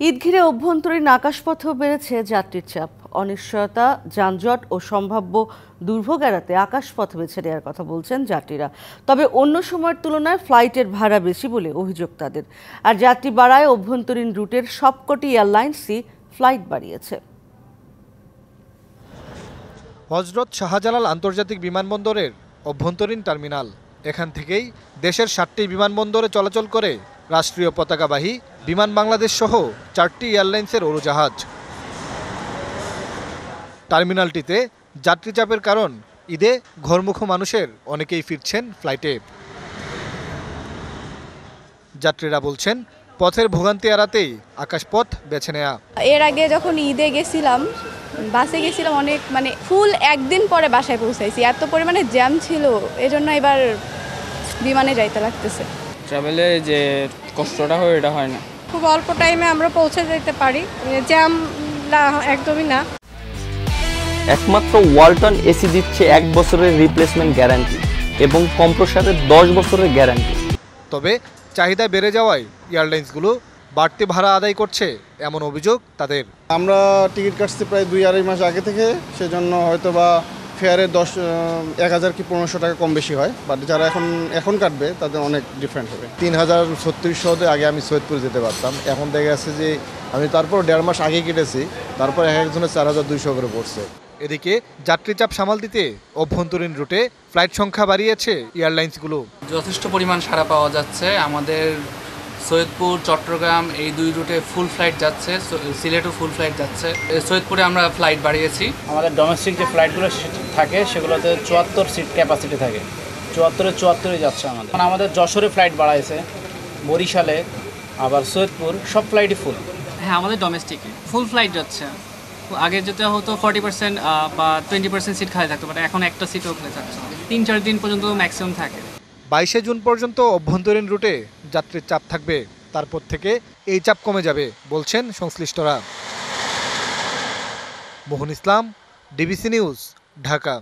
ঈদ ঘিরে অভ্যন্তরীণ আকাশপথেও বেড়েছে যাত্রীর চাপ। অনিশ্চয়তা, যানজট ও সম্ভাব্য দুর্ভোগ এড়াতে আকাশপথ বেছে নেওয়ার কথা বলছেন যাত্রীরা। তবে অন্য সময়ের তুলনায় ফ্লাইটের ভাড়া বেশি বলে অভিযোগ তাদের। আর যাত্রী বাড়ায় অভ্যন্তরীণ রুটের সবকটি এয়ারলাইন্সই ফ্লাইট বাড়িয়েছে। হযরত শাহজালাল আন্তর্জাতিক বিমানবন্দরের অভ্যন্তরীণ টার্মিনাল। এখান থেকেই দেশের 7টি বিমানবন্দরে চলাচল করে রাষ্ট্রীয় পতাকাবাহী বিমান বাংলাদেশ সহ 4টি এয়ারলাইন্সের উড়োজাহাজ। টার্মিনালটিতে যাত্রী চাপের কারণ ঈদে ঘরমুখ মানুষের অনেকেই ফিরছেন ফ্লাইটে। যাত্রীরা বলছেন পথের ভোগান্তি এড়াতেই আকাশপথ বেছে নেয়া। এর আগে যখন ঈদে গেছিলাম, বাসে গেছিলাম, অনেক ফুল একদিন পরে বাসায় পৌঁছাইছি, এত পরিমাণে জ্যাম ছিল, এজন্য এবার বিমানে যাইতে লাগতেছে। ট্রাভেলে যে কষ্টটা হয় এটা হয় না, খুব অল্প টাইমে আমরা পৌঁছে যেতে পারি, জ্যাম একদমই না। একমাত্র ওয়ালটন এসি দিচ্ছে 1 বছরের রিপ্লেসমেন্ট গ্যারান্টি এবং কম্প্রেসরের 10 বছরের গ্যারান্টি। তবে চাহিদা বেড়ে যাওয়ায় এয়ারলাইন্সগুলো বাড়তি ভাড়া আদায় করছে এমন অভিযোগ তাদের। আমরা টিকিট কাটছি প্রায় 2-2.5 মাস আগে থেকে, সেজন্য হয়তো বা ফেয়ারে 10,000 কি 1500 টাকা কম বেশি হয়, বাট যারা এখন কাটবে তাদের অনেক ডিফারেন্ট হবে। 3036 আগে আমি সৈয়দপুর যেতে পারতাম, এখন দেখা যাচ্ছে যে আমি তারপর 1.5 মাস আগে কেটেছি, তারপর একজনের 4200 করে পড়ছে। এদিকে যাত্রী চাপ সামাল দিতে অভ্যন্তরীণ রুটে ফ্লাইট সংখ্যা বাড়িয়েছে এয়ারলাইন্সগুলো। যথেষ্ট পরিমাণ সাড়া পাওয়া যাচ্ছে। আমাদের সৈয়দপুর, চট্টগ্রাম এই 2 রুটে ফুল ফ্লাইট যাচ্ছে, সিলেটও ফুল ফ্লাইট যাচ্ছে। সৈয়দপুরে আমরা ফ্লাইট বাড়িয়েছি। আমাদের ডোমেস্টিক যে ফ্লাইটগুলো থাকে সেগুলোতে 74 সিট ক্যাপাসিটি থাকে, 74-74 যাচ্ছে আমাদের। আমাদের যশোরে ফ্লাইট বাড়াইছে, বরিশালে, আবার সৈয়দপুর, সব ফ্লাইটই ফুল। হ্যাঁ, আমাদের ডোমেস্টিকে ফুল ফ্লাইট যাচ্ছে। আগে যেটা হতো 40% বা 20% সিট খালি থাকতো, বাট এখন একটা সিটও খালি থাকছে। 3-4 দিন পর্যন্ত ম্যাক্সিমাম থাকে। 22শে জুন পর্যন্ত অভ্যন্তরীণ রুটে যাত্রীর চাপ থাকবে, তারপর থেকে এই চাপ কমে যাবে বলছেন সংশ্লিষ্টরা। মোহন ইসলাম, ডিবিসি নিউজ, ঢাকা।